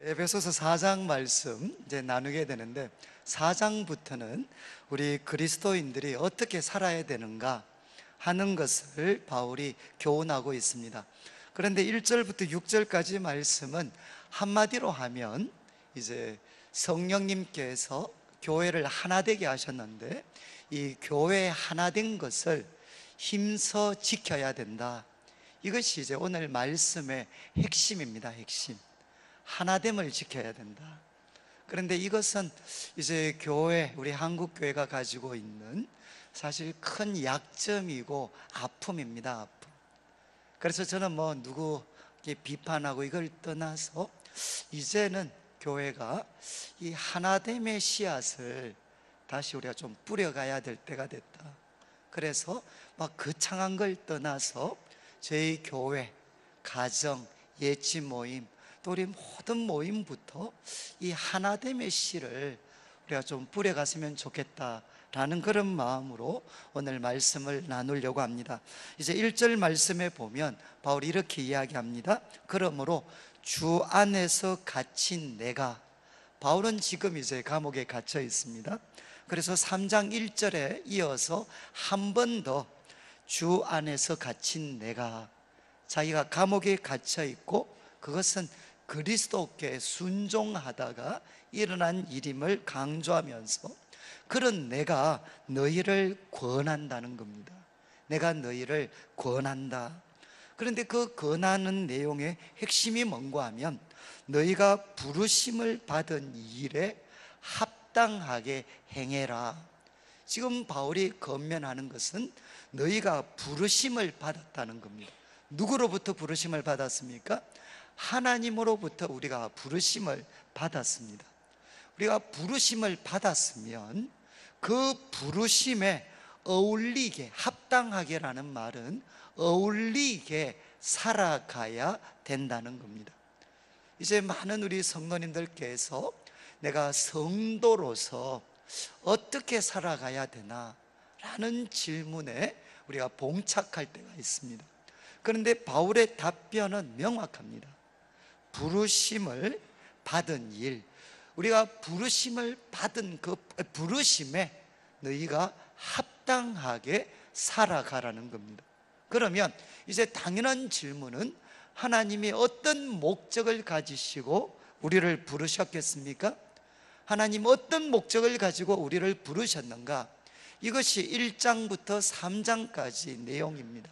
에베소서 4장 말씀 이제 나누게 되는데, 4장부터는 우리 그리스도인들이 어떻게 살아야 되는가 하는 것을 바울이 교훈하고 있습니다. 그런데 1절부터 6절까지 말씀은 한마디로 하면 이제 성령님께서 교회를 하나 되게 하셨는데, 이 교회 하나 된 것을 힘써 지켜야 된다. 이것이 이제 오늘 말씀의 핵심입니다. 핵심. 하나됨을 지켜야 된다. 그런데 이것은 이제 교회, 우리 한국교회가 가지고 있는 사실 큰 약점이고 아픔입니다. 아픔. 그래서 저는 누구 비판하고 이걸 떠나서 이제는 교회가 이 하나됨의 씨앗을 다시 우리가 좀 뿌려가야 될 때가 됐다. 그래서 거창한 걸 떠나서 저희 교회, 가정, 예치 모임, 또 우리 모든 모임부터 이 하나됨의 씨를 우리가 좀 뿌려갔으면 좋겠다라는 그런 마음으로 오늘 말씀을 나누려고 합니다. 이제 1절 말씀에 보면 바울이 이렇게 이야기합니다. 그러므로 주 안에서 갇힌 내가, 바울은 지금 이제 감옥에 갇혀 있습니다. 그래서 3장 1절에 이어서 한 번 더 주 안에서 갇힌 내가, 자기가 감옥에 갇혀 있고 그것은 그리스도께 순종하다가 일어난 일임을 강조하면서 그런 내가 너희를 권한다는 겁니다. 내가 너희를 권한다. 그런데 그 권하는 내용의 핵심이 뭔가 하면 너희가 부르심을 받은 일에 합당하게 행해라. 지금 바울이 권면하는 것은 너희가 부르심을 받았다는 겁니다. 누구로부터 부르심을 받았습니까? 하나님으로부터 우리가 부르심을 받았습니다. 우리가 부르심을 받았으면 그 부르심에 어울리게, 합당하게라는 말은 어울리게 살아가야 된다는 겁니다. 이제 많은 우리 성도님들께서 내가 성도로서 어떻게 살아가야 되나 라는 질문에 우리가 봉착할 때가 있습니다. 그런데 바울의 답변은 명확합니다. 부르심을 받은 일, 우리가 부르심을 받은 그 부르심에 너희가 합당하게 살아가라는 겁니다. 그러면 이제 당연한 질문은 하나님이 어떤 목적을 가지시고 우리를 부르셨겠습니까? 하나님 어떤 목적을 가지고 우리를 부르셨는가? 이것이 1장부터 3장까지 내용입니다.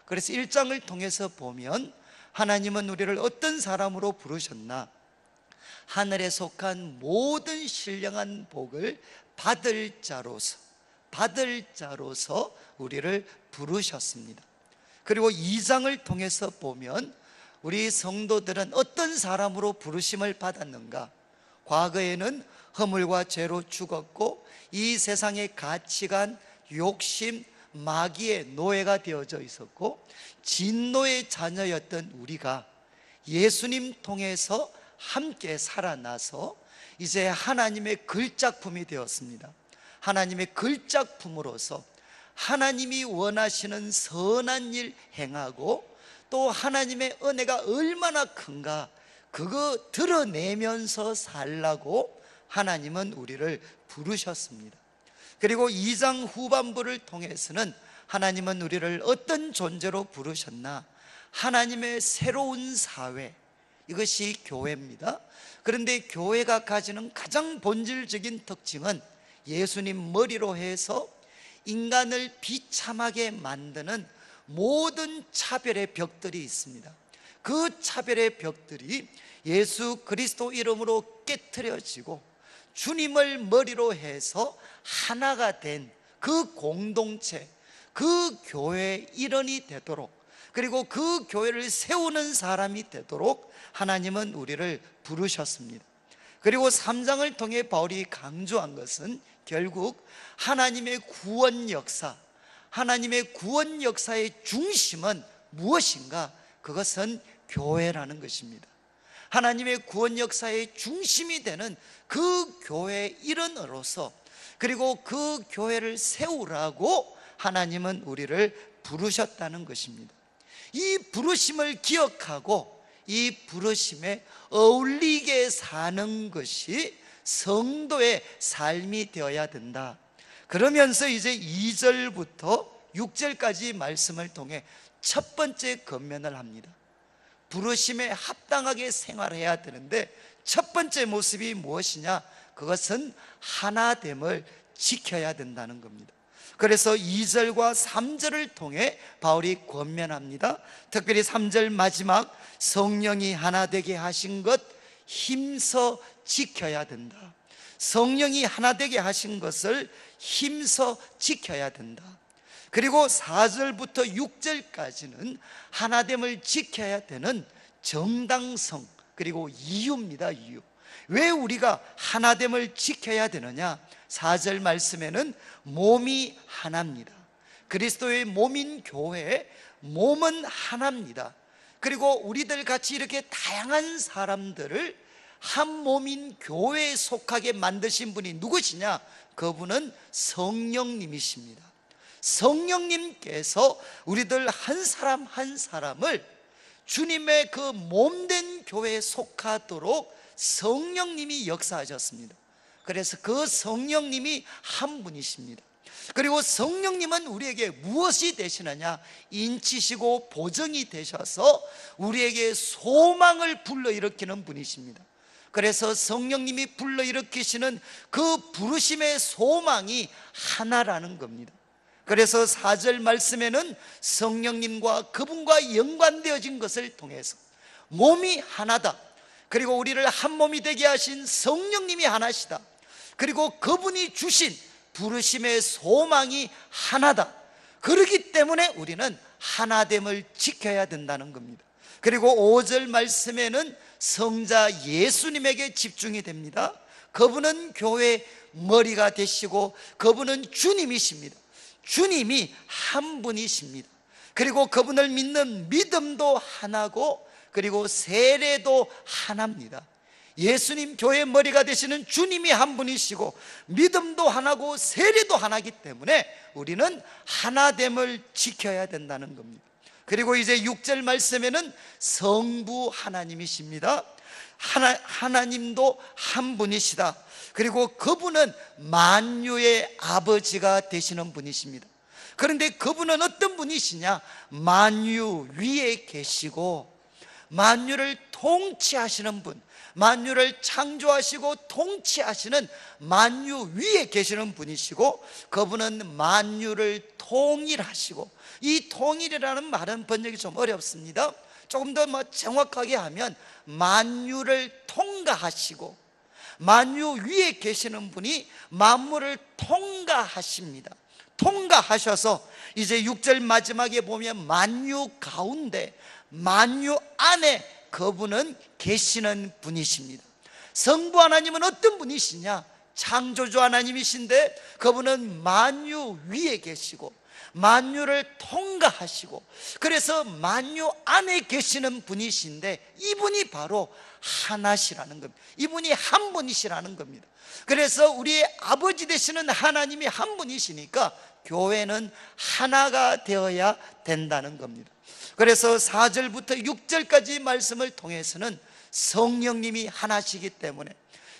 그래서 1장을 통해서 보면 하나님은 우리를 어떤 사람으로 부르셨나? 하늘에 속한 모든 신령한 복을 받을 자로서 우리를 부르셨습니다. 그리고 2장을 통해서 보면 우리 성도들은 어떤 사람으로 부르심을 받았는가? 과거에는 허물과 죄로 죽었고 이 세상의 가치관, 욕심, 마귀의 노예가 되어져 있었고 진노의 자녀였던 우리가 예수님 통해서 함께 살아나서 이제 하나님의 글작품이 되었습니다. 하나님의 글작품으로서 하나님이 원하시는 선한 일 행하고 또 하나님의 은혜가 얼마나 큰가 그거 드러내면서 살라고 하나님은 우리를 부르셨습니다. 그리고 2장 후반부를 통해서는 하나님은 우리를 어떤 존재로 부르셨나? 하나님의 새로운 사회, 이것이 교회입니다. 그런데 교회가 가지는 가장 본질적인 특징은 예수님 머리로 해서 인간을 비참하게 만드는 모든 차별의 벽들이 있습니다. 그 차별의 벽들이 예수 그리스도 이름으로 깨트려지고 주님을 머리로 해서 하나가 된 그 공동체, 그 교회의 일원이 되도록, 그리고 그 교회를 세우는 사람이 되도록 하나님은 우리를 부르셨습니다. 그리고 3장을 통해 바울이 강조한 것은 결국 하나님의 구원 역사, 하나님의 구원 역사의 중심은 무엇인가? 그것은 교회라는 것입니다. 하나님의 구원 역사의 중심이 되는 그 교회의 일원으로서, 그리고 그 교회를 세우라고 하나님은 우리를 부르셨다는 것입니다. 이 부르심을 기억하고 이 부르심에 어울리게 사는 것이 성도의 삶이 되어야 된다. 그러면서 이제 2절부터 6절까지 말씀을 통해 첫 번째 권면을 합니다. 부르심에 합당하게 생활해야 되는데 첫 번째 모습이 무엇이냐? 그것은 하나됨을 지켜야 된다는 겁니다. 그래서 2절과 3절을 통해 바울이 권면합니다. 특별히 3절 마지막, 성령이 하나 되게 하신 것 힘써 지켜야 된다. 성령이 하나 되게 하신 것을 힘써 지켜야 된다. 그리고 4절부터 6절까지는 하나됨을 지켜야 되는 정당성, 그리고 이유입니다. 이유. 왜 우리가 하나됨을 지켜야 되느냐? 4절 말씀에는 몸이 하나입니다. 그리스도의 몸인 교회, 몸은 하나입니다. 그리고 우리들 같이 이렇게 다양한 사람들을 한 몸인 교회에 속하게 만드신 분이 누구시냐? 그분은 성령님이십니다. 성령님께서 우리들 한 사람 한 사람을 주님의 그 몸된 교회에 속하도록 성령님이 역사하셨습니다. 그래서 그 성령님이 한 분이십니다. 그리고 성령님은 우리에게 무엇이 되시느냐? 인치시고 보정이 되셔서 우리에게 소망을 불러일으키는 분이십니다. 그래서 성령님이 불러일으키시는 그 부르심의 소망이 하나라는 겁니다. 그래서 4절 말씀에는 성령님과 그분과 연관되어진 것을 통해서 몸이 하나다, 그리고 우리를 한 몸이 되게 하신 성령님이 하나시다, 그리고 그분이 주신 부르심의 소망이 하나다. 그렇기 때문에 우리는 하나됨을 지켜야 된다는 겁니다. 그리고 5절 말씀에는 성자 예수님에게 집중이 됩니다. 그분은 교회의 머리가 되시고 그분은 주님이십니다. 주님이 한 분이십니다. 그리고 그분을 믿는 믿음도 하나고 그리고 세례도 하나입니다. 예수님 교회의 머리가 되시는 주님이 한 분이시고 믿음도 하나고 세례도 하나이기 때문에 우리는 하나됨을 지켜야 된다는 겁니다. 그리고 이제 6절 말씀에는 성부 하나님이십니다. 하나님도 한 분이시다. 그리고 그분은 만유의 아버지가 되시는 분이십니다. 그런데 그분은 어떤 분이시냐? 만유 위에 계시고 만유를 통치하시는 분, 만유를 창조하시고 통치하시는 만유 위에 계시는 분이시고 그분은 만유를 통일하시고, 이 통일이라는 말은 번역이 좀 어렵습니다. 조금 더 정확하게 하면 만유를 통과하시고, 만유 위에 계시는 분이 만물을 통과하십니다. 통과하셔서 이제 6절 마지막에 보면 만유 가운데, 만유 안에 그분은 계시는 분이십니다. 성부 하나님은 어떤 분이시냐? 창조주 하나님이신데 그분은 만유 위에 계시고 만유를 통과하시고, 그래서 만유 안에 계시는 분이신데 이분이 바로 하나시라는 겁니다. 이분이 한 분이시라는 겁니다. 그래서 우리의 아버지 되시는 하나님이 한 분이시니까 교회는 하나가 되어야 된다는 겁니다. 그래서 4절부터 6절까지 말씀을 통해서는 성령님이 하나시기 때문에,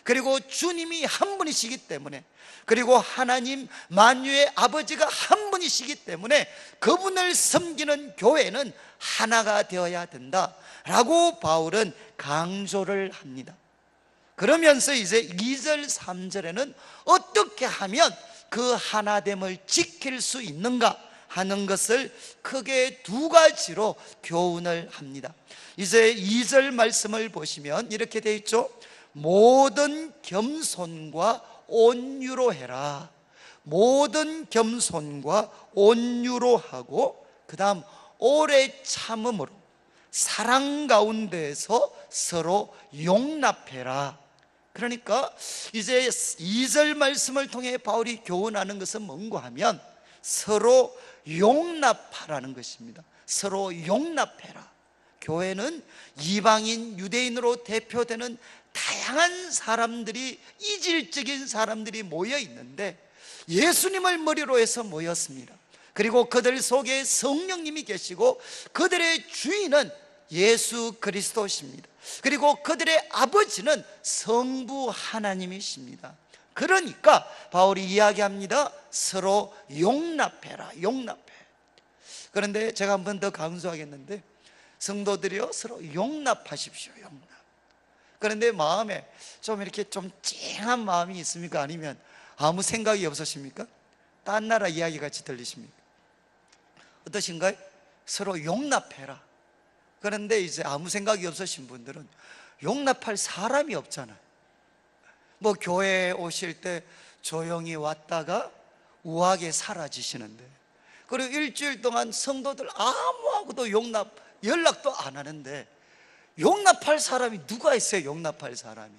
그리고 주님이 한 분이시기 때문에, 그리고 하나님 만유의 아버지가 한 분이시기 때문에 그분을 섬기는 교회는 하나가 되어야 된다라고 바울은 강조를 합니다. 그러면서 이제 2절 3절에는 어떻게 하면 그 하나됨을 지킬 수 있는가 하는 것을 크게 두 가지로 교훈을 합니다. 이제 2절 말씀을 보시면 이렇게 되어 있죠. 모든 겸손과 온유로 해라. 모든 겸손과 온유로 하고, 그 다음 오래 참음으로 사랑 가운데에서 서로 용납해라. 그러니까 이제 2절 말씀을 통해 바울이 교훈하는 것은 뭔가 하면 서로 용납하라는 것입니다. 서로 용납해라. 교회는 이방인, 유대인으로 대표되는 다양한 사람들이, 이질적인 사람들이 모여 있는데 예수님을 머리로 해서 모였습니다. 그리고 그들 속에 성령님이 계시고 그들의 주인은 예수 그리스도십니다. 그리고 그들의 아버지는 성부 하나님이십니다. 그러니까 바울이 이야기합니다. 서로 용납해라, 용납해. 그런데 제가 한 번 더 강조하겠는데, 성도들이요, 서로 용납하십시오, 용납. 그런데 마음에 좀 이렇게 좀 찡한 마음이 있습니까? 아니면 아무 생각이 없으십니까? 딴 나라 이야기 같이 들리십니까? 어떠신가요? 서로 용납해라. 그런데 이제 아무 생각이 없으신 분들은 용납할 사람이 없잖아요. 뭐 교회에 오실 때 조용히 왔다가 우아하게 사라지시는데, 그리고 일주일 동안 성도들 아무하고도 연락도 안 하는데, 용납할 사람이 누가 있어요? 용납할 사람이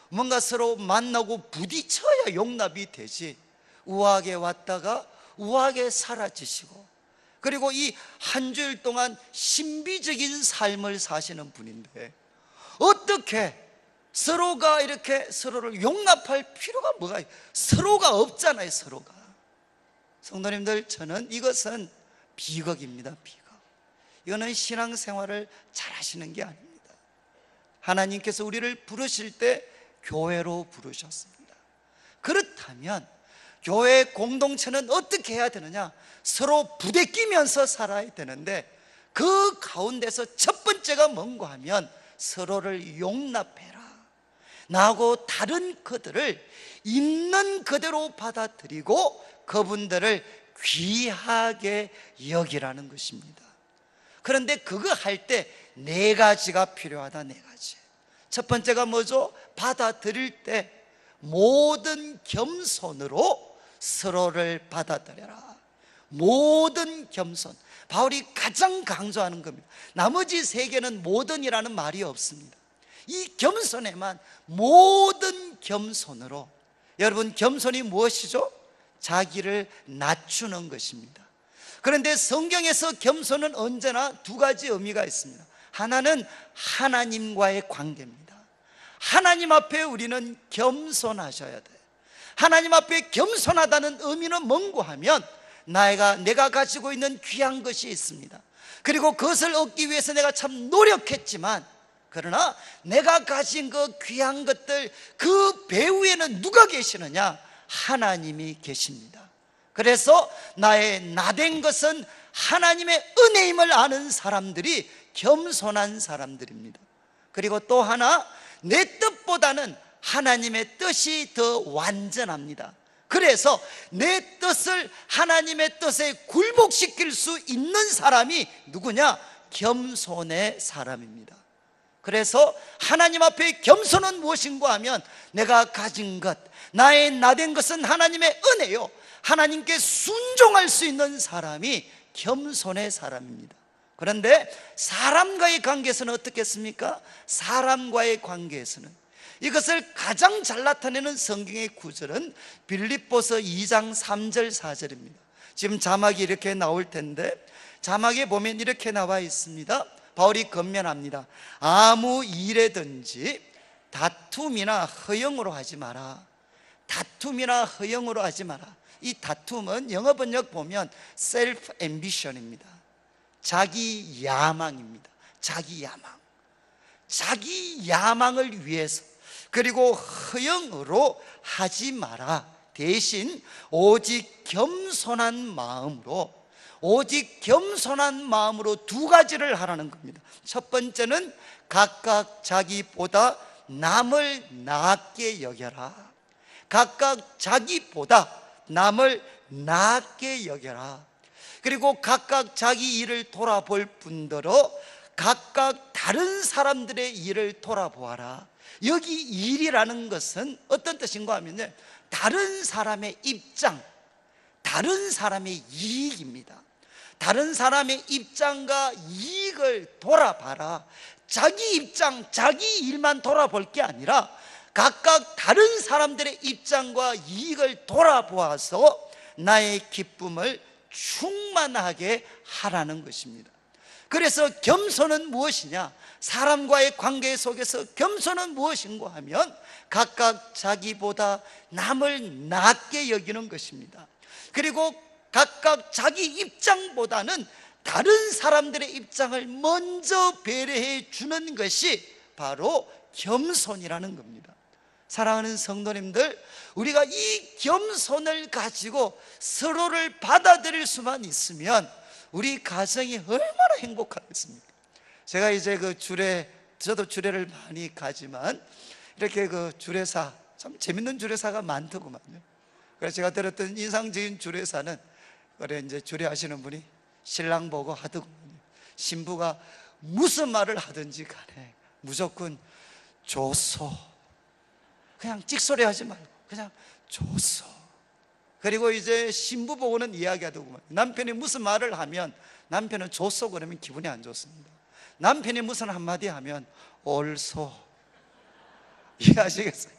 뭔가 서로 만나고 부딪혀야 용납이 되지. 우아하게 왔다가 우아하게 사라지시고, 그리고 이 한 주일 동안 신비적인 삶을 사시는 분인데, 어떻게 서로가 이렇게 서로를 용납할 필요가 뭐가 있어요? 서로가 없잖아요, 서로가. 성도님들, 저는 이것은 비극입니다, 비극. 이거는 신앙생활을 잘 하시는 게 아닙니다. 하나님께서 우리를 부르실 때 교회로 부르셨습니다. 그렇다면 교회 공동체는 어떻게 해야 되느냐? 서로 부대끼면서 살아야 되는데, 그 가운데서 첫 번째가 뭔가 하면 서로를 용납해라. 나하고 다른 그들을 있는 그대로 받아들이고 그분들을 귀하게 여기라는 것입니다. 그런데 그거 할 때 네 가지가 필요하다, 네 가지. 첫 번째가 뭐죠? 받아들일 때 모든 겸손으로 서로를 받아들여라. 모든 겸손. 바울이 가장 강조하는 겁니다. 나머지 세 개는 모든이라는 말이 없습니다. 이 겸손에만 모든 겸손으로. 여러분, 겸손이 무엇이죠? 자기를 낮추는 것입니다. 그런데 성경에서 겸손은 언제나 두 가지 의미가 있습니다. 하나는 하나님과의 관계입니다. 하나님 앞에 우리는 겸손하셔야 돼요. 하나님 앞에 겸손하다는 의미는 뭔고 하면, 내가 가지고 있는 귀한 것이 있습니다. 그리고 그것을 얻기 위해서 내가 참 노력했지만, 그러나 내가 가진 그 귀한 것들, 그 배후에는 누가 계시느냐? 하나님이 계십니다. 그래서 나의 나된 것은 하나님의 은혜임을 아는 사람들이 겸손한 사람들입니다. 그리고 또 하나, 내 뜻보다는 하나님의 뜻이 더 완전합니다. 그래서 내 뜻을 하나님의 뜻에 굴복시킬 수 있는 사람이 누구냐? 겸손의 사람입니다. 그래서 하나님 앞에 겸손은 무엇인가 하면, 내가 가진 것, 나의 나된 것은 하나님의 은혜요, 하나님께 순종할 수 있는 사람이 겸손의 사람입니다. 그런데 사람과의 관계에서는 어떻겠습니까? 사람과의 관계에서는 이것을 가장 잘 나타내는 성경의 구절은 빌립보서 2장 3절 4절입니다. 지금 자막이 이렇게 나올 텐데, 자막에 보면 이렇게 나와 있습니다. 바울이 권면합니다. 아무 일에든지 다툼이나 허영으로 하지 마라. 다툼이나 허영으로 하지 마라. 이 다툼은 영어 번역 보면 self ambition입니다. 자기 야망입니다. 자기 야망. 자기 야망을 위해서, 그리고 허영으로 하지 마라. 대신 오직 겸손한 마음으로, 오직 겸손한 마음으로 두 가지를 하라는 겁니다. 첫 번째는 각각 자기보다 남을 나게 여겨라. 각각 자기보다 남을 나게 여겨라. 그리고 각각 자기 일을 돌아볼 뿐더러 각각 다른 사람들의 일을 돌아보아라. 여기 일이라는 것은 어떤 뜻인가 하면요, 다른 사람의 입장, 다른 사람의 이익입니다. 다른 사람의 입장과 이익을 돌아봐라. 자기 입장, 자기 일만 돌아볼 게 아니라 각각 다른 사람들의 입장과 이익을 돌아보아서 나의 기쁨을 충만하게 하라는 것입니다. 그래서 겸손은 무엇이냐? 사람과의 관계 속에서 겸손은 무엇인가 하면 각각 자기보다 남을 낮게 여기는 것입니다. 그리고 각각 자기 입장보다는 다른 사람들의 입장을 먼저 배려해 주는 것이 바로 겸손이라는 겁니다. 사랑하는 성도님들, 우리가 이 겸손을 가지고 서로를 받아들일 수만 있으면 우리 가정이 얼마나 행복하겠습니까? 제가 이제 저도 주례를 많이 가지만 이렇게 주례사, 참 재밌는 주례사가 많더구만요. 그래서 제가 들었던 인상적인 주례사는, 그래 이제 주례하시는 분이 신랑 보고 하더군요. 신부가 무슨 말을 하든지 간에 무조건 좋소, 그냥 찍소리 하지 말고 그냥 좋소. 그리고 이제 신부 보고는 이야기하더구만. 남편이 무슨 말을 하면 남편은 좋소 그러면 기분이 안 좋습니다. 남편이 무슨 한마디 하면 옳소. 이해하시겠어요?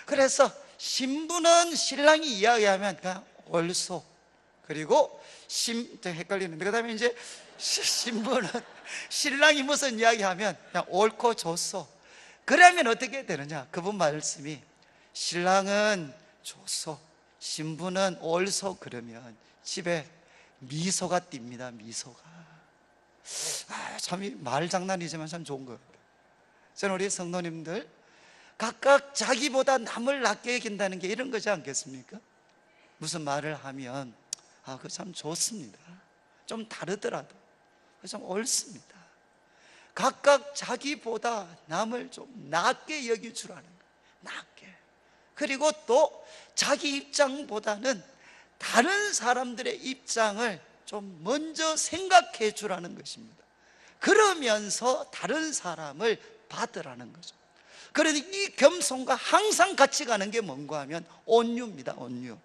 그래서 신부는 신랑이 이야기하면 그냥 옳소. 그리고 헷갈리는데, 그 다음에 이제 신부는 신랑이 무슨 이야기하면 그냥 옳고 좋소. 그러면 어떻게 되느냐? 그분 말씀이 신랑은 좋소, 신부는 옳소. 그러면 집에 미소가 띕니다. 미소가. 참 말장난이지만 참 좋은 것 같아요. 저는 우리 성도님들 각각 자기보다 남을 낮게 여긴다는 게 이런 거지 않겠습니까? 무슨 말을 하면 그거 참 좋습니다. 좀 다르더라도 그거 참 옳습니다. 각각 자기보다 남을 좀 낮게 여기주라는 거예요. 낮게. 그리고 또 자기 입장보다는 다른 사람들의 입장을 좀 먼저 생각해 주라는 것입니다. 그러면서 다른 사람을 받으라는 거죠. 그러니 이 겸손과 항상 같이 가는 게 뭔가 하면 온유입니다. 온유.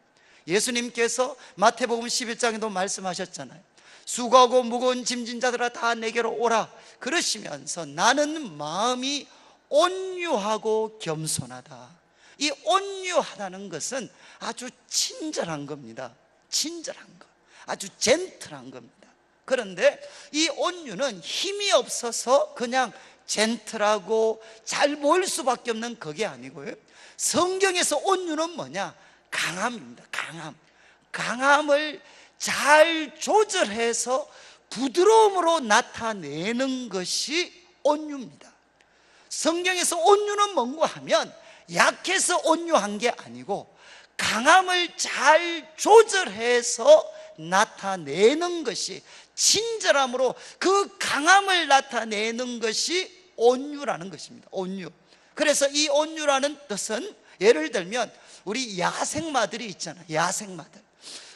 예수님께서 마태복음 11장에도 말씀하셨잖아요. 수고하고 무거운 짐진 자들아 다 내게로 오라 그러시면서 나는 마음이 온유하고 겸손하다. 이 온유하다는 것은 아주 친절한 겁니다. 친절한 것, 아주 젠틀한 겁니다. 그런데 이 온유는 힘이 없어서 그냥 젠틀하고 잘 보일 수밖에 없는 그게 아니고요, 성경에서 온유는 뭐냐? 강함입니다. 강함을 잘 조절해서 부드러움으로 나타내는 것이 온유입니다. 성경에서 온유는 뭔가 하면 약해서 온유한 게 아니고 강함을 잘 조절해서 나타내는 것이, 친절함으로 그 강함을 나타내는 것이 온유라는 것입니다. 온유. 그래서 이 온유라는 뜻은, 예를 들면 우리 야생마들이 있잖아요. 야생마들.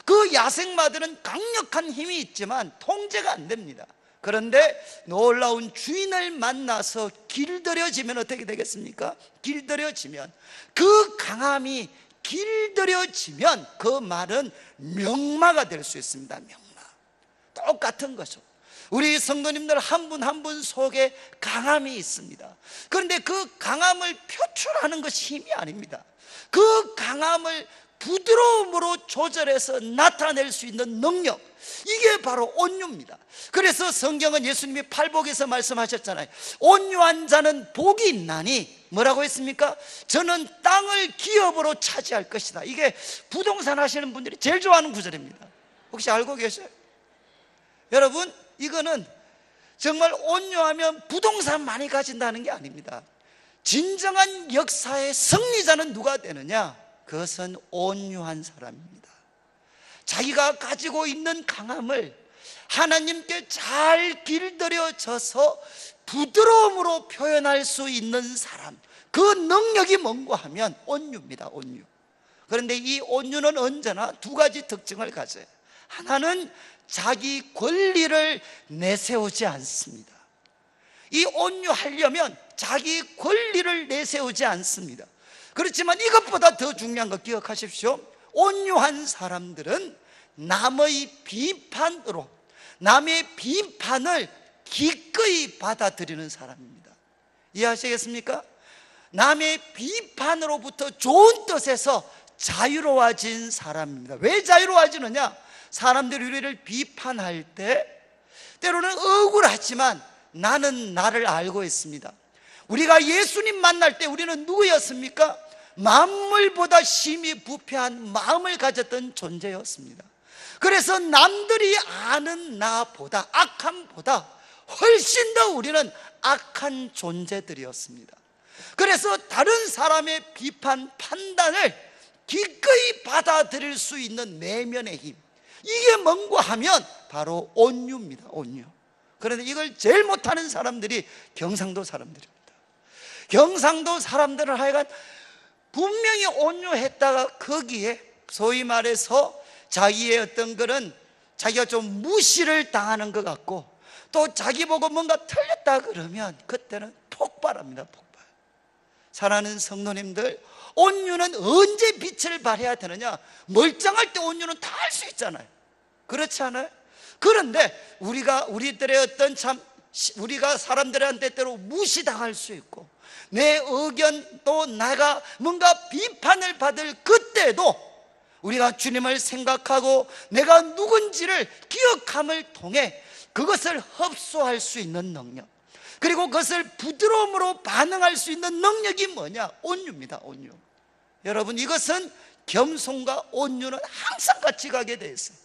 그 야생마들은 강력한 힘이 있지만 통제가 안 됩니다. 그런데 놀라운 주인을 만나서 길들여지면 어떻게 되겠습니까? 길들여지면, 그 강함이 길들여지면 그 말은 명마가 될 수 있습니다. 명마. 똑같은 거죠. 우리 성도님들 한 분 한 분 속에 강함이 있습니다. 그런데 그 강함을 표출하는 것이 힘이 아닙니다. 그 강함을 부드러움으로 조절해서 나타낼 수 있는 능력, 이게 바로 온유입니다. 그래서 성경은 예수님이 팔복에서 말씀하셨잖아요. 온유한 자는 복이 있나니, 뭐라고 했습니까? 저는 땅을 기업으로 차지할 것이다. 이게 부동산 하시는 분들이 제일 좋아하는 구절입니다. 혹시 알고 계세요? 여러분, 이거는 정말 온유하면 부동산 많이 가진다는 게 아닙니다. 진정한 역사의 승리자는 누가 되느냐? 그것은 온유한 사람입니다. 자기가 가지고 있는 강함을 하나님께 잘 길들여져서 부드러움으로 표현할 수 있는 사람, 그 능력이 뭔가 하면 온유입니다. 온유. 그런데 이 온유는 언제나 두 가지 특징을 가져요. 하나는 자기 권리를 내세우지 않습니다. 이 온유하려면 자기 권리를 내세우지 않습니다. 그렇지만 이것보다 더 중요한 거 기억하십시오. 온유한 사람들은 남의 비판으로, 남의 비판을 기꺼이 받아들이는 사람입니다. 이해하시겠습니까? 남의 비판으로부터 좋은 뜻에서 자유로워진 사람입니다. 왜 자유로워지느냐? 사람들이 우리를 비판할 때 때로는 억울하지만 나는 나를 알고 있습니다. 우리가 예수님 만날 때 우리는 누구였습니까? 만물보다 심히 부패한 마음을 가졌던 존재였습니다. 그래서 남들이 아는 나보다, 악함보다 훨씬 더 우리는 악한 존재들이었습니다. 그래서 다른 사람의 비판, 판단을 기꺼이 받아들일 수 있는 내면의 힘, 이게 뭔가 하면 바로 온유입니다. 온유. 그런데 이걸 제일 못하는 사람들이 경상도 사람들입니다. 경상도 사람들은 하여간 분명히 온유했다가 거기에 소위 말해서 자기의 어떤 그런, 자기가 좀 무시를 당하는 것 같고, 또 자기 보고 뭔가 틀렸다 그러면 그때는 폭발합니다. 폭발. 사랑하는 성도님들, 온유는 언제 빛을 발해야 되느냐? 멀쩡할 때 온유는 다 할 수 있잖아요. 그렇지 않아요? 그런데 우리들의 어떤 우리가 사람들한테 때로 무시당할 수 있고, 내 의견도 내가 뭔가 비판을 받을 그때도 우리가 주님을 생각하고 내가 누군지를 기억함을 통해 그것을 흡수할 수 있는 능력, 그리고 그것을 부드러움으로 반응할 수 있는 능력이 뭐냐? 온유입니다. 온유. 여러분, 이것은 겸손과 온유는 항상 같이 가게 돼 있어요.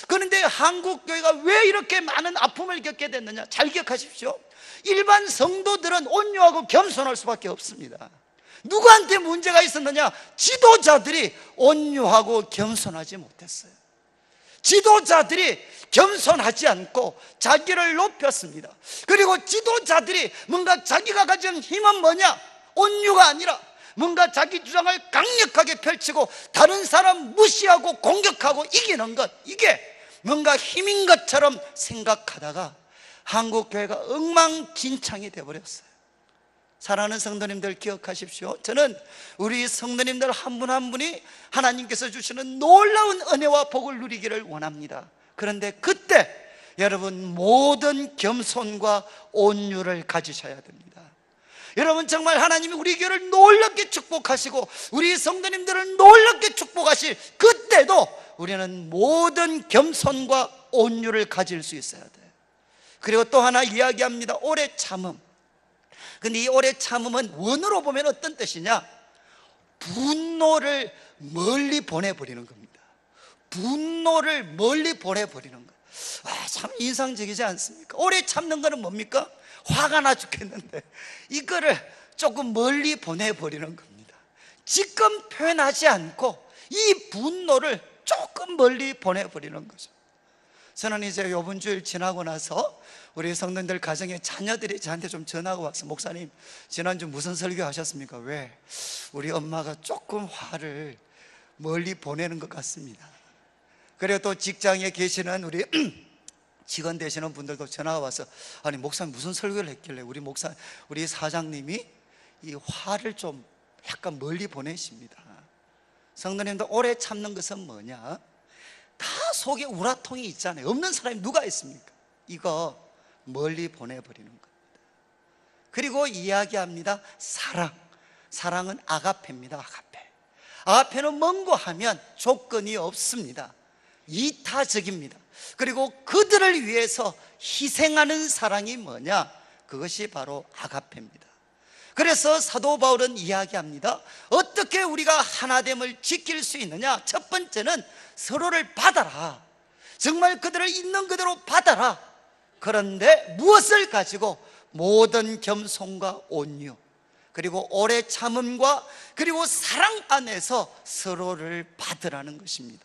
그런데 한국 교회가 왜 이렇게 많은 아픔을 겪게 됐느냐? 잘 기억하십시오. 일반 성도들은 온유하고 겸손할 수밖에 없습니다. 누구한테 문제가 있었느냐? 지도자들이 온유하고 겸손하지 못했어요. 지도자들이 겸손하지 않고 자기를 높였습니다. 그리고 지도자들이 뭔가 자기가 가진 힘은 뭐냐? 온유가 아니라 뭔가 자기 주장을 강력하게 펼치고 다른 사람 무시하고 공격하고 이기는 것, 이게 뭔가 힘인 것처럼 생각하다가 한국 교회가 엉망진창이 되어버렸어요. 사랑하는 성도님들, 기억하십시오. 저는 우리 성도님들 한 분 한 분이 하나님께서 주시는 놀라운 은혜와 복을 누리기를 원합니다. 그런데 그때 여러분, 모든 겸손과 온유를 가지셔야 됩니다. 여러분, 정말 하나님이 우리 교회를 놀랍게 축복하시고 우리 성도님들을 놀랍게 축복하실 그때도 우리는 모든 겸손과 온유를 가질 수 있어야 돼요. 그리고 또 하나 이야기합니다. 오래 참음. 근데 이 오래 참음은 원어로 보면 어떤 뜻이냐? 분노를 멀리 보내버리는 겁니다. 분노를 멀리 보내버리는 것. 참 인상적이지 않습니까? 오래 참는 거는 뭡니까? 화가 나 죽겠는데 이거를 조금 멀리 보내버리는 겁니다. 지금 표현하지 않고 이 분노를 조금 멀리 보내버리는 거죠. 저는 이제 이번 주일 지나고 나서 우리 성도님들 가정에 자녀들이 저한테 좀 전화가 왔어요. 목사님, 지난주 무슨 설교 하셨습니까? 왜? 우리 엄마가 조금 화를 멀리 보내는 것 같습니다. 그리고 또 직장에 계시는 우리 직원 되시는 분들도 전화가 와서, 아니 목사님 무슨 설교를 했길래 우리 사장님이 이 화를 좀 약간 멀리 보내십니다. 성도님들, 오래 참는 것은 뭐냐? 다 속에 우라통이 있잖아요. 없는 사람이 누가 있습니까? 이거 멀리 보내버리는 겁니다. 그리고 이야기합니다. 사랑은 아가페입니다. 아가페는 뭔고 하면 조건이 없습니다. 이타적입니다. 그리고 그들을 위해서 희생하는 사랑이 뭐냐? 그것이 바로 아가페입니다. 그래서 사도 바울은 이야기합니다. 어떻게 우리가 하나됨을 지킬 수 있느냐? 첫 번째는 서로를 받아라. 정말 그들을 있는 그대로 받아라. 그런데 무엇을 가지고? 모든 겸손과 온유, 그리고 오래 참음과 그리고 사랑 안에서 서로를 받으라는 것입니다.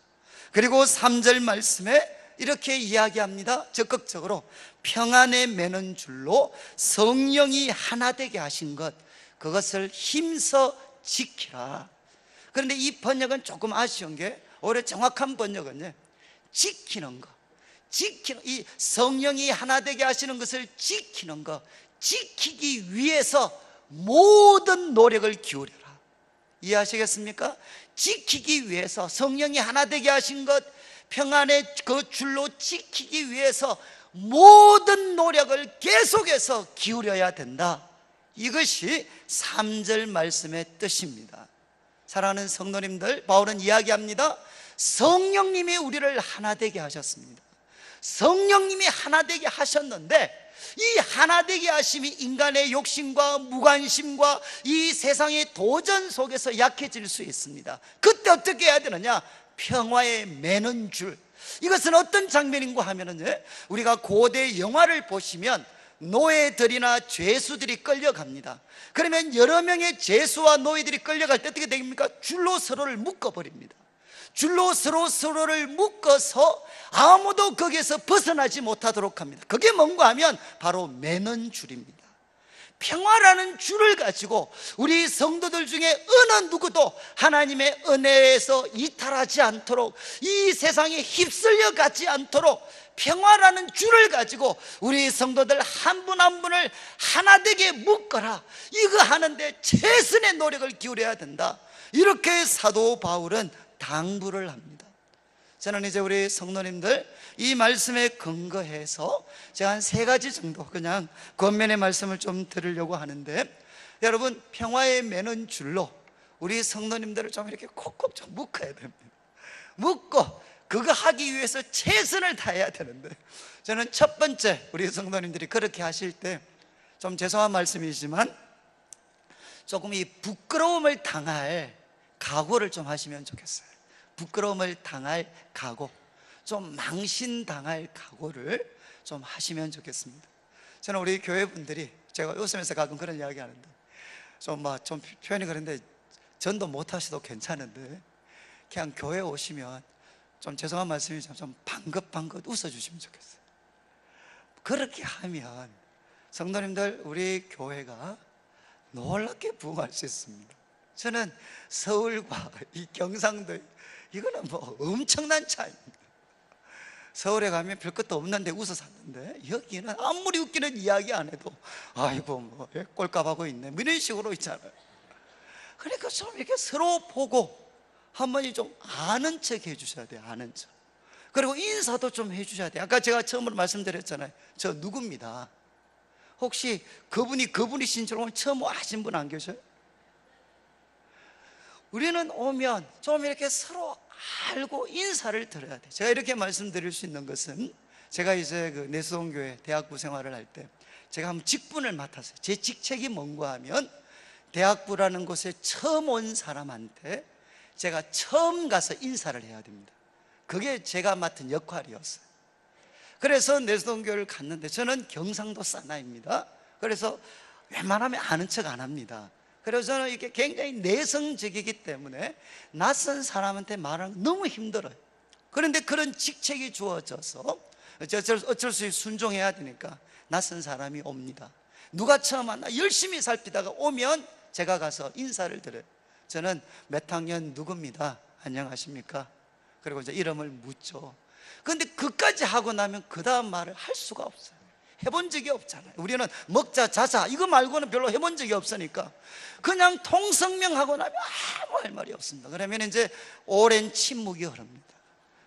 그리고 3절 말씀에 이렇게 이야기합니다. 적극적으로 평안에 매는 줄로 성령이 하나 되게 하신 것, 그것을 힘써 지키라. 그런데 이 번역은 조금 아쉬운 게, 오히려 정확한 번역은 지키는 것, 이 성령이 하나 되게 하시는 것을 지키는 것, 지키기 위해서 모든 노력을 기울여라. 이해하시겠습니까? 지키기 위해서, 성령이 하나 되게 하신 것, 평안의 그 줄로 지키기 위해서 모든 노력을 계속해서 기울여야 된다. 이것이 3절 말씀의 뜻입니다. 사랑하는 성도님들, 바울은 이야기합니다. 성령님이 우리를 하나 되게 하셨습니다. 성령님이 하나 되게 하셨는데, 이 하나 되게 하심이 인간의 욕심과 무관심과 이 세상의 도전 속에서 약해질 수 있습니다. 그때 어떻게 해야 되느냐? 평화에 매는 줄, 이것은 어떤 장면인가 하면은 우리가 고대 영화를 보시면 노예들이나 죄수들이 끌려갑니다. 그러면 여러 명의 죄수와 노예들이 끌려갈 때 어떻게 됩니까? 줄로 서로를 묶어버립니다. 줄로 서로를 묶어서 아무도 거기에서 벗어나지 못하도록 합니다. 그게 뭔가 하면 바로 매는 줄입니다. 평화라는 줄을 가지고 우리 성도들 중에 어느 누구도 하나님의 은혜에서 이탈하지 않도록, 이 세상에 휩쓸려 가지 않도록 평화라는 줄을 가지고 우리 성도들 한 분 한 분을 하나 되게 묶어라, 이거 하는데 최선의 노력을 기울여야 된다, 이렇게 사도 바울은 당부를 합니다. 저는 이제 우리 성도님들 이 말씀에 근거해서 제가 한 3가지 정도 그냥 권면의 말씀을 좀 드리려고 하는데, 여러분, 평화의 매는 줄로 우리 성도님들을 좀 이렇게 콕콕 좀 묶어야 됩니다. 묶고 그거 하기 위해서 최선을 다해야 되는데, 저는 첫 번째 우리 성도님들이 그렇게 하실 때 좀 죄송한 말씀이지만 조금 이 부끄러움을 당할 각오를 좀 하시면 좋겠어요. 부끄러움을 당할 각오, 좀 망신당할 각오를 좀 하시면 좋겠습니다. 저는 우리 교회 분들이, 제가 웃으면서 가끔 그런 이야기 하는데, 좀 표현이 그런데 전도 못 하셔도 괜찮은데 그냥 교회 오시면 좀 죄송한 말씀이지만 좀 방긋방긋 웃어주시면 좋겠어요. 그렇게 하면 성도님들, 우리 교회가 놀랍게 부흥할 수 있습니다. 저는 서울과 이 경상도, 이거는 엄청난 차이입니다. 서울에 가면 별 것도 없는데 웃어 샀는데, 여기는 아무리 웃기는 이야기 안 해도 아이고 꼴값하고 있네, 이런 식으로 있잖아요. 그러니까 좀 이렇게 서로 보고 한 번이 좀 아는 척 해주셔야 돼요. 아는 척. 그리고 인사도 좀 해주셔야 돼요. 아까 제가 처음으로 말씀드렸잖아요. 저 누굽니다. 혹시 그분이신 줄 처음 아신 분 안 계셔요? 우리는 오면 좀 이렇게 서로 알고 인사를 드려야 돼요. 제가 이렇게 말씀드릴 수 있는 것은, 제가 이제 그 내수동교회 대학부 생활을 할 때 제가 한번 직분을 맡았어요. 제 직책이 뭔가 하면 대학부라는 곳에 처음 온 사람한테 제가 처음 가서 인사를 해야 됩니다. 그게 제가 맡은 역할이었어요. 그래서 내수동교회를 갔는데, 저는 경상도 사나이입니다. 그래서 웬만하면 아는 척 안 합니다. 그래서 저는 이게 굉장히 내성적이기 때문에 낯선 사람한테 말하는 거 너무 힘들어요. 그런데 그런 직책이 주어져서 어쩔 수 없이 순종해야 되니까 낯선 사람이 옵니다. 누가 처음 만나 열심히 살피다가 오면 제가 가서 인사를 드려요. 저는 몇 학년 누구입니다, 안녕하십니까? 그리고 이제 이름을 묻죠. 그런데 그까지 하고 나면 그 다음 말을 할 수가 없어요. 해본 적이 없잖아요. 우리는 먹자 자자 이거 말고는 별로 해본 적이 없으니까 그냥 통성명하고 나면 아무 할 말이 없습니다. 그러면 이제 오랜 침묵이 흐릅니다.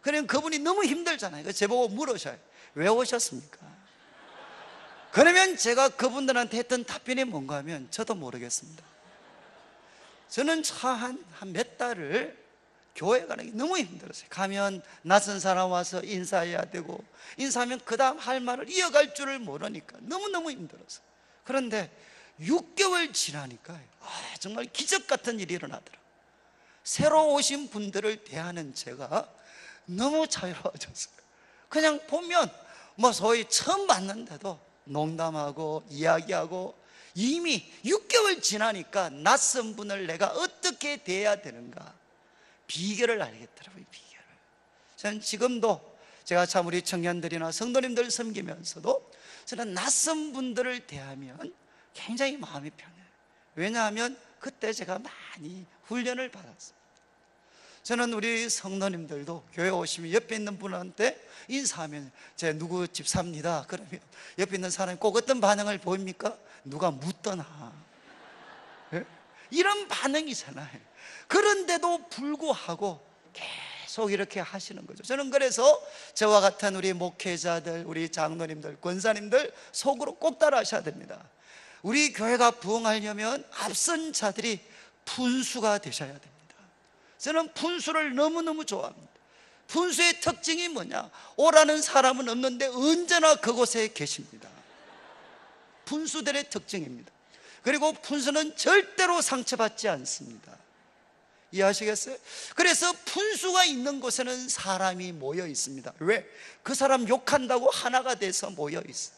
그러면 그분이 너무 힘들잖아요. 제보고 물으셔요. 왜 오셨습니까? 그러면 제가 그분들한테 했던 답변이 뭔가 하면 저도 모르겠습니다. 저는 한 몇 달을 교회 가는 게 너무 힘들었어요. 가면 낯선 사람 와서 인사해야 되고, 인사하면 그 다음 할 말을 이어갈 줄을 모르니까 너무너무 힘들었어요. 그런데 6개월 지나니까 정말 기적 같은 일이 일어나더라고요. 새로 오신 분들을 대하는 제가 너무 자유로워졌어요. 그냥 보면 소위 처음 봤는데도 농담하고 이야기하고, 이미 6개월 지나니까 낯선 분을 내가 어떻게 대해야 되는가 비결을 알겠더라고요. 비결을. 저는 지금도 제가 참 우리 청년들이나 성도님들 섬기면서도 저는 낯선 분들을 대하면 굉장히 마음이 편해요. 왜냐하면 그때 제가 많이 훈련을 받았어요. 저는 우리 성도님들도 교회 오시면 옆에 있는 분한테 인사하면 제 누구 집 삽니다 그러면 옆에 있는 사람이 꼭 어떤 반응을 보입니까? 누가 묻더나, 예? 이런 반응이잖아요. 그런데도 불구하고 계속 이렇게 하시는 거죠. 저는 그래서 저와 같은 우리 목회자들, 우리 장로님들, 권사님들 속으로 꼭 따라하셔야 됩니다. 우리 교회가 부흥하려면 앞선 자들이 분수가 되셔야 됩니다. 저는 분수를 너무너무 좋아합니다. 분수의 특징이 뭐냐? 오라는 사람은 없는데 언제나 그곳에 계십니다. 분수들의 특징입니다. 그리고 분수는 절대로 상처받지 않습니다. 이해하시겠어요? 그래서 분수가 있는 곳에는 사람이 모여 있습니다. 왜? 그 사람 욕한다고 하나가 돼서 모여 있어요.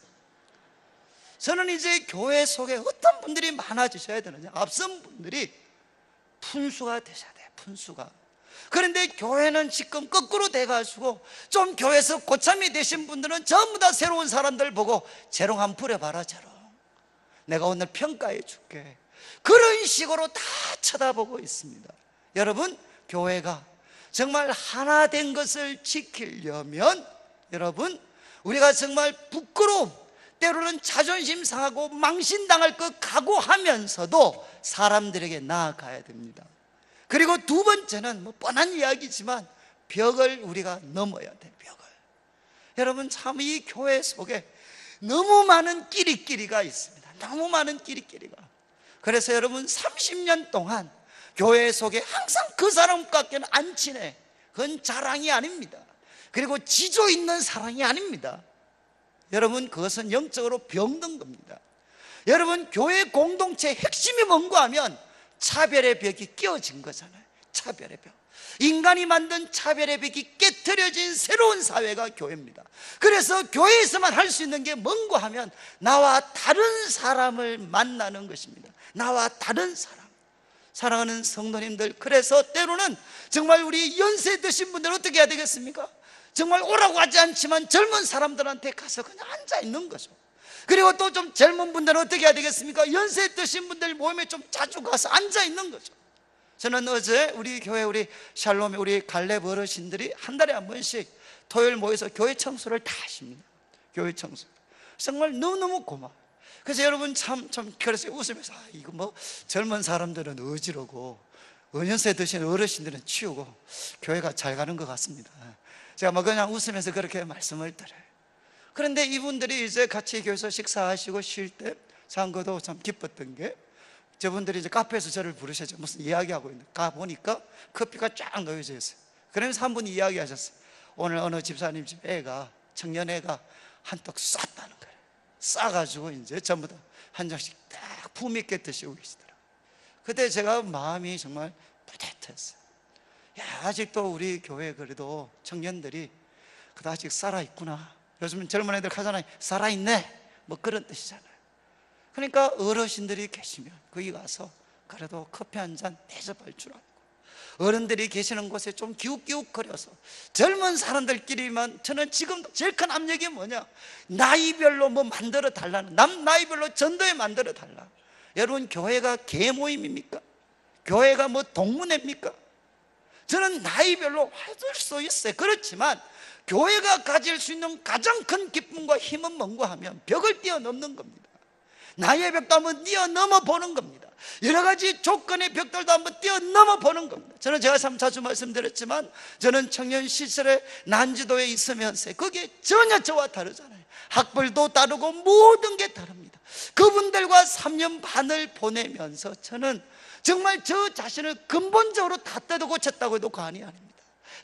저는 이제 교회 속에 어떤 분들이 많아지셔야 되느냐, 앞선 분들이 분수가 되셔야 돼요. 분수가. 그런데 교회는 지금 거꾸로 돼가지고 좀 교회에서 고참이 되신 분들은 전부 다 새로운 사람들 보고 재롱 한번 부려봐라, 재롱. 내가 오늘 평가해 줄게. 그런 식으로 다 쳐다보고 있습니다. 여러분, 교회가 정말 하나 된 것을 지키려면 여러분, 우리가 정말 부끄러움, 때로는 자존심 상하고 망신당할 것 각오하면서도 사람들에게 나아가야 됩니다. 그리고 두 번째는 뭐 뻔한 이야기지만 벽을 우리가 넘어야 돼. 벽을. 여러분, 참 이 교회 속에 너무 많은 끼리끼리가 있습니다. 너무 많은 끼리끼리가. 그래서 여러분, 30년 동안 교회 속에 항상 그 사람과는 안 친해. 그건 자랑이 아닙니다. 그리고 지조 있는 사랑이 아닙니다. 여러분, 그것은 영적으로 병든 겁니다. 여러분, 교회 공동체의 핵심이 뭔가 하면 차별의 벽이 끼어진 거잖아요. 차별의 벽. 인간이 만든 차별의 벽이 깨트려진 새로운 사회가 교회입니다. 그래서 교회에서만 할 수 있는 게 뭔가 하면 나와 다른 사람을 만나는 것입니다. 나와 다른 사람. 사랑하는 성도님들, 그래서 때로는 정말 우리 연세 드신 분들 어떻게 해야 되겠습니까? 정말 오라고 하지 않지만 젊은 사람들한테 가서 그냥 앉아 있는 거죠. 그리고 또 좀 젊은 분들은 어떻게 해야 되겠습니까? 연세 드신 분들 모임에 좀 자주 가서 앉아 있는 거죠. 저는 어제 우리 교회, 우리 샬롬의 우리 갈렙 어르신들이 한 달에 한 번씩 토요일 모여서 교회 청소를 다 하십니다. 교회 청소. 정말 너무너무 고마워요. 그래서 여러분 참 그래서 웃으면서 이거 뭐 젊은 사람들은 어지러고 연세 드신 어르신들은 치우고 교회가 잘 가는 것 같습니다. 제가 뭐 그냥 웃으면서 그렇게 말씀을 드려요. 그런데 이분들이 이제 같이 교회에서 식사하시고 쉴 때 상거도 참 기뻤던 게, 저분들이 이제 카페에서 저를 부르셨죠. 무슨 이야기하고 있는데 가보니까 커피가 쫙 놓여져 있어요. 그러면서 한 분이 이야기하셨어요. 오늘 어느 집사님 집 애가, 청년애가 한턱 쐈다는 거예요. 싸가지고 이제 전부 다 한 장씩 딱 품 있게 드시고 계시더라고요. 그때 제가 마음이 정말 뿌듯했어요. 야, 아직도 우리 교회 그래도 청년들이 그래도 아직 살아있구나. 요즘 젊은 애들 하잖아요. 살아있네. 뭐 그런 뜻이잖아요. 그러니까 어르신들이 계시면 거기 가서 그래도 커피 한 잔 대접할 줄 알고, 어른들이 계시는 곳에 좀 기웃기웃거려서 젊은 사람들끼리만, 저는 지금 제일 큰 압력이 뭐냐, 나이별로 뭐 만들어 달라는, 남 나이별로 전도회 만들어 달라. 여러분, 교회가 개모임입니까? 교회가 뭐 동문회입니까? 저는 나이별로 할 수 있어요. 그렇지만 교회가 가질 수 있는 가장 큰 기쁨과 힘은 뭔가 하면 벽을 뛰어넘는 겁니다. 나이의 벽도 한번 뛰어넘어 보는 겁니다. 여러 가지 조건의 벽들도 한번 뛰어넘어 보는 겁니다. 저는 제가 참 자주 말씀드렸지만, 저는 청년 시절에 난지도에 있으면서 그게 전혀 저와 다르잖아요. 학벌도 다르고 모든 게 다릅니다. 그분들과 3년 반을 보내면서 저는 정말 저 자신을 근본적으로 다 뜯어 고쳤다고 해도 과언이 아닙니다.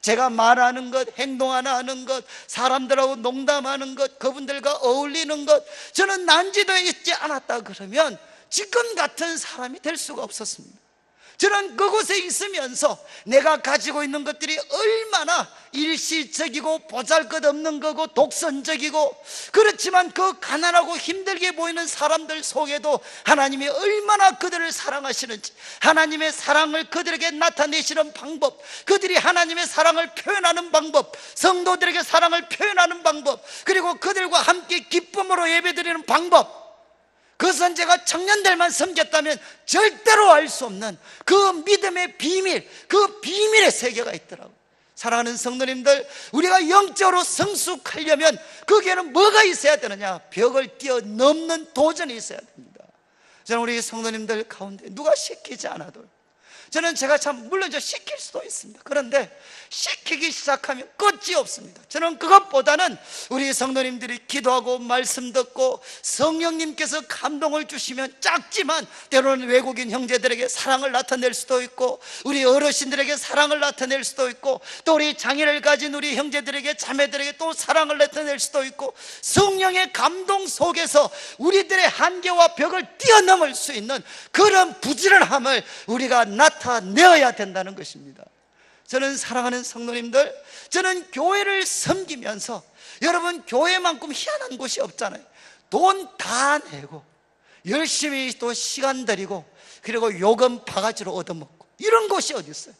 제가 말하는 것, 행동하는 것, 사람들하고 농담하는 것, 그분들과 어울리는 것, 저는 난지도에 있지 않았다 그러면 지금 같은 사람이 될 수가 없었습니다. 저는 그곳에 있으면서 내가 가지고 있는 것들이 얼마나 일시적이고 보잘것없는 거고 독선적이고, 그렇지만 그 가난하고 힘들게 보이는 사람들 속에도 하나님이 얼마나 그들을 사랑하시는지, 하나님의 사랑을 그들에게 나타내시는 방법, 그들이 하나님의 사랑을 표현하는 방법, 성도들에게 사랑을 표현하는 방법, 그리고 그들과 함께 기쁨으로 예배드리는 방법, 그것은 제가 청년들만 섬겼다면 절대로 알 수 없는 그 믿음의 비밀, 그 비밀의 세계가 있더라고요. 사랑하는 성도님들, 우리가 영적으로 성숙하려면 거기에는 뭐가 있어야 되느냐? 벽을 뛰어넘는 도전이 있어야 됩니다. 저는 우리 성도님들 가운데 누가 시키지 않아도, 저는 제가 참 물론 저 시킬 수도 있습니다. 그런데 시키기 시작하면 끝이 없습니다. 저는 그것보다는 우리 성도님들이 기도하고 말씀 듣고 성령님께서 감동을 주시면, 작지만 때로는 외국인 형제들에게 사랑을 나타낼 수도 있고, 우리 어르신들에게 사랑을 나타낼 수도 있고, 또 우리 장애를 가진 우리 형제들에게, 자매들에게 또 사랑을 나타낼 수도 있고, 성령의 감동 속에서 우리들의 한계와 벽을 뛰어넘을 수 있는 그런 부지런함을 우리가 나타낼 나타내어야 된다는 것입니다. 저는 사랑하는 성도님들, 저는 교회를 섬기면서, 여러분 교회만큼 희한한 곳이 없잖아요. 돈 다 내고 열심히 또 시간 들이고, 그리고 요금 바가지로 얻어먹고, 이런 곳이 어디 있어요?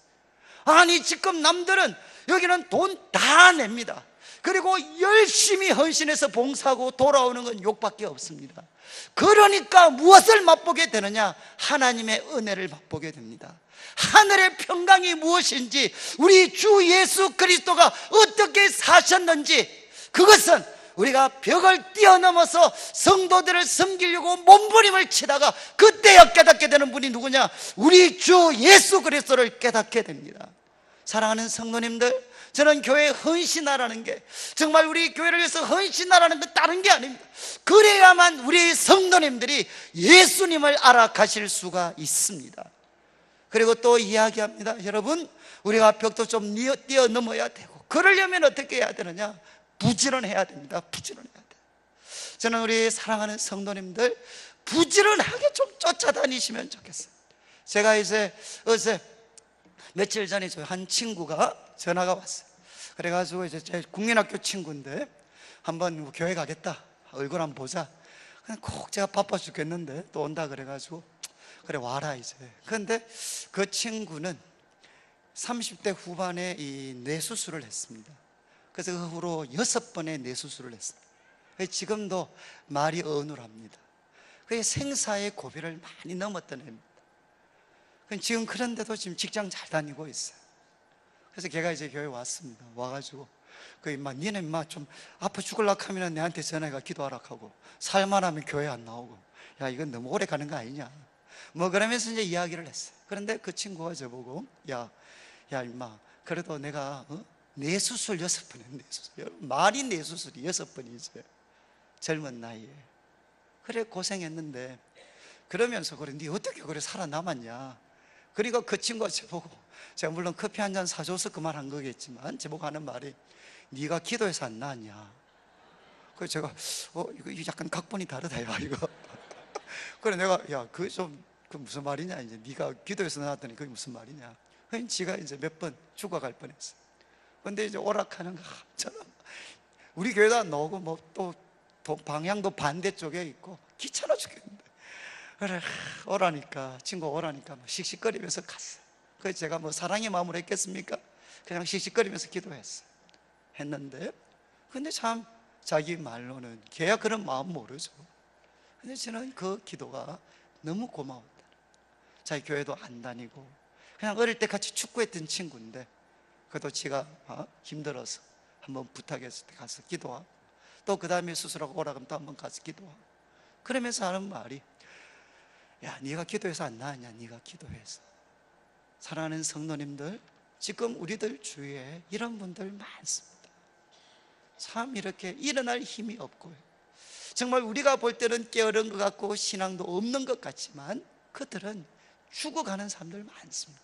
아니 지금 남들은 여기는 돈 다 냅니다. 그리고 열심히 헌신해서 봉사하고 돌아오는 건 욕밖에 없습니다. 그러니까 무엇을 맛보게 되느냐? 하나님의 은혜를 맛보게 됩니다. 하늘의 평강이 무엇인지, 우리 주 예수 그리스도가 어떻게 사셨는지, 그것은 우리가 벽을 뛰어넘어서 성도들을 섬기려고 몸부림을 치다가 그때야 깨닫게 되는 분이 누구냐? 우리 주 예수 그리스도를 깨닫게 됩니다. 사랑하는 성도님들, 저는 교회에 헌신하라는 게, 정말 우리 교회를 위해서 헌신하라는 건 다른 게 아닙니다. 그래야만 우리 성도님들이 예수님을 알아가실 수가 있습니다. 그리고 또 이야기합니다. 여러분, 우리가 벽도 좀 뛰어넘어야 되고, 그러려면 어떻게 해야 되느냐? 부지런해야 됩니다. 부지런해야 돼요. 저는 우리 사랑하는 성도님들, 부지런하게 좀 쫓아다니시면 좋겠어요. 제가 이제 어제 며칠 전에 한 친구가 전화가 왔어요. 그래가지고 이제 제 국민학교 친구인데, 한번 교회 가겠다, 얼굴 한번 보자. 꼭 제가 바빠 죽겠는데 또 온다 그래가지고, 그래 와라 이제. 그런데 그 친구는 30대 후반에 이 뇌수술을 했습니다. 그래서 그 후로 6번의 뇌수술을 했습니다. 지금도 말이 어눌합니다. 그게 생사의 고비를 많이 넘었던 애입니다. 지금 그런데도 지금 직장 잘 다니고 있어요. 그래서 걔가 이제 교회 왔습니다. 와가지고 니네 좀 아파 죽을라 하면 내한테 전화해가 기도하라 하고, 살만하면 교회 안 나오고, 야 이건 너무 오래 가는 거 아니냐, 뭐 그러면서 이제 이야기를 했어요. 그런데 그 친구가 저보고, 야 임마, 그래도 내가 뇌수술 6번 했네. 말이 뇌수술이 6번이지, 젊은 나이에. 그래 고생했는데, 그러면서 그래 니 어떻게 그래 살아남았냐. 그러니까 그 친구가 저보고, 제가 물론 커피 한 잔 사줘서 그 말 한 거겠지만, 저보고 하는 말이, 네가 기도해서 안 나왔냐. 그래서 제가 이거 약간 각본이 다르다 야 이거. 그래 내가, 야 그 무슨 말이냐, 이제 네가 기도해서 나왔더니 그게 무슨 말이냐. 그러니까 지가 이제 몇 번 죽어갈 뻔했어. 근데 이제 오락하는 거, 저는 우리 교회도 안 나오고, 뭐 또 방향도 반대쪽에 있고 귀찮아 죽겠는데, 그래 오라니까, 친구 오라니까 막 씩씩거리면서 갔어요. 그래서 제가 뭐 사랑의 마음으로 했겠습니까? 그냥 씩씩거리면서 했는데, 근데 참 자기 말로는 걔야 그런 마음 모르죠. 근데 저는 그 기도가 너무 고마웠다. 자기 교회도 안 다니고 그냥 어릴 때 같이 축구했던 친구인데, 그래도 지가 힘들어서 한번 부탁해서 가서 기도하고, 또 그 다음에 수술하고 오라 그러면 또 한번 가서 기도하고, 그러면서 하는 말이, 야 네가 기도해서 안 나왔냐, 네가 기도해서. 사랑하는 성도님들, 지금 우리들 주위에 이런 분들 많습니다. 참 이렇게 일어날 힘이 없고요, 정말 우리가 볼 때는 게으른 것 같고 신앙도 없는 것 같지만, 그들은 죽어가는 사람들 많습니다.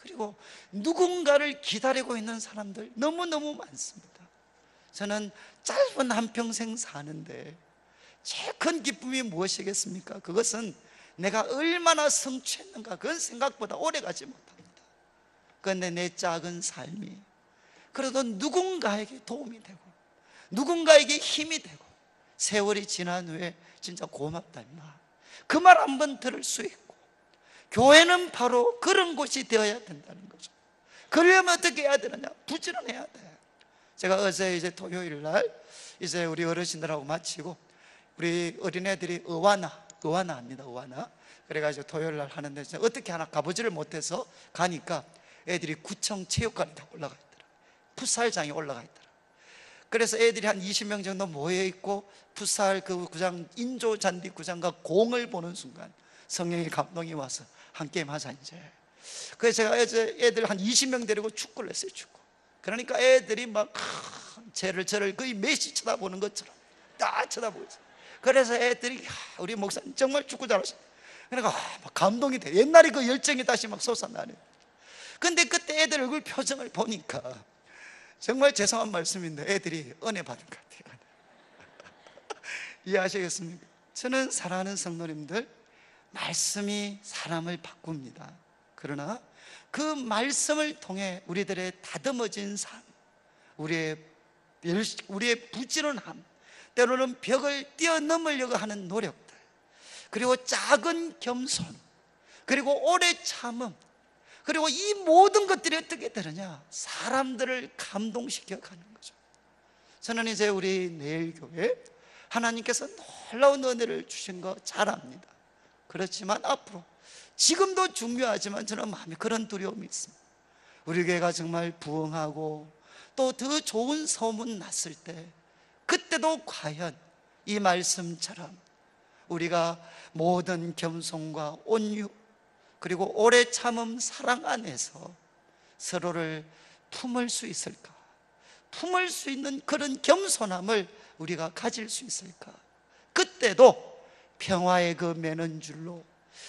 그리고 누군가를 기다리고 있는 사람들 너무너무 많습니다. 저는 짧은 한평생 사는데 제일 큰 기쁨이 무엇이겠습니까? 그것은 내가 얼마나 성취했는가, 그건 생각보다 오래 가지 못합니다. 그런데 내 작은 삶이 그래도 누군가에게 도움이 되고, 누군가에게 힘이 되고, 세월이 지난 후에 진짜 고맙다 임마, 그 말 한번 들을 수 있고, 교회는 바로 그런 곳이 되어야 된다는 거죠. 그러려면 어떻게 해야 되느냐? 부지런해야 돼. 제가 어제 이제 토요일 날 이제 우리 어르신들하고 마치고, 우리 어린애들이 의와나 합니다. 의와나. 그래가지고 토요일 날 하는데, 어떻게 하나 가보지를 못해서 가니까 애들이 구청 체육관에 다 올라가 있더라. 풋살장에 올라가 있더라. 그래서 애들이 한 20명 정도 모여있고, 풋살 그 구장, 인조 잔디 구장과 공을 보는 순간 성령의 감동이 와서 한 게임 하자 이제. 그래서 제가 애들 한 20명 데리고 축구를 했어요. 축구. 그러니까 애들이 막 저를 거의 메시 쳐다보는 것처럼 딱 쳐다보고 있어요. 그래서 애들이, 우리 목사님 정말 축구 잘하시네. 그러니까 막 감동이 돼. 옛날에 그 열정이 다시 막 솟아나네. 근데 그때 애들 얼굴 표정을 보니까 정말 죄송한 말씀인데 애들이 은혜 받은 것 같아요. 이해하시겠습니까? 저는 사랑하는 성도님들, 말씀이 사람을 바꿉니다. 그러나 그 말씀을 통해 우리들의 다듬어진 삶, 우리의 부지런함, 때로는 벽을 뛰어넘으려고 하는 노력들, 그리고 작은 겸손, 그리고 오래 참음, 그리고 이 모든 것들이 어떻게 되느냐? 사람들을 감동시켜 가는 거죠. 저는 이제 우리 내일교회 하나님께서 놀라운 은혜를 주신 거 잘 압니다. 그렇지만 앞으로, 지금도 중요하지만 저는 마음에 그런 두려움이 있습니다. 우리 교회가 정말 부흥하고 또 더 좋은 소문 났을 때, 그때도 과연 이 말씀처럼 우리가 모든 겸손과 온유, 그리고 오래 참음, 사랑 안에서 서로를 품을 수 있을까? 품을 수 있는 그런 겸손함을 우리가 가질 수 있을까? 그때도 평화의 그 매는 줄로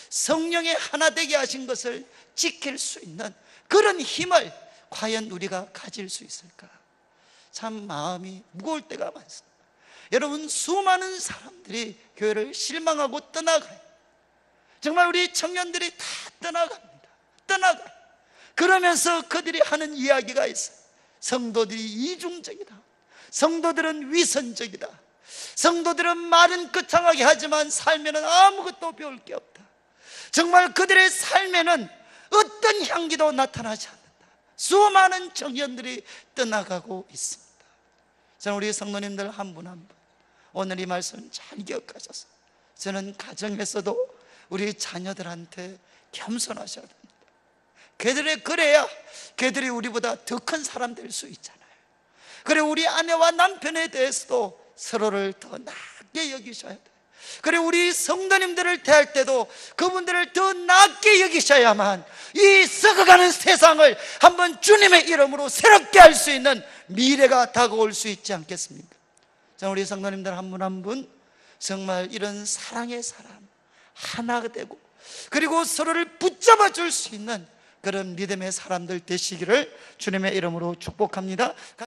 성령의 하나 되게 하신 것을 지킬 수 있는 그런 힘을 과연 우리가 가질 수 있을까? 참 마음이 무거울 때가 많습니다. 여러분, 수많은 사람들이 교회를 실망하고 떠나가요. 정말 우리 청년들이 다 떠나가요. 그러면서 그들이 하는 이야기가 있어요. 성도들이 이중적이다, 성도들은 위선적이다, 성도들은 말은 거창하게 하지만 삶에는 아무것도 배울 게 없다. 정말 그들의 삶에는 어떤 향기도 나타나지 않는다. 수많은 청년들이 떠나가고 있습니다. 저는 우리 성도님들 한 분 한 분 오늘 이 말씀 잘 기억하셔서, 저는 가정에서도 우리 자녀들한테 겸손하셔야 됩니다. 그래야 그들이 우리보다 더 큰 사람 될 수 있잖아요. 그래, 우리 아내와 남편에 대해서도 서로를 더 낮게 여기셔야 돼요. 그래, 우리 성도님들을 대할 때도 그분들을 더 낮게 여기셔야만 이 썩어가는 세상을 한번 주님의 이름으로 새롭게 할 수 있는 미래가 다가올 수 있지 않겠습니까? 자, 우리 성도님들 한 분 한 분 정말 이런 사랑의 사람 하나가 되고, 그리고 서로를 붙잡아 줄 수 있는 그런 믿음의 사람들 되시기를 주님의 이름으로 축복합니다.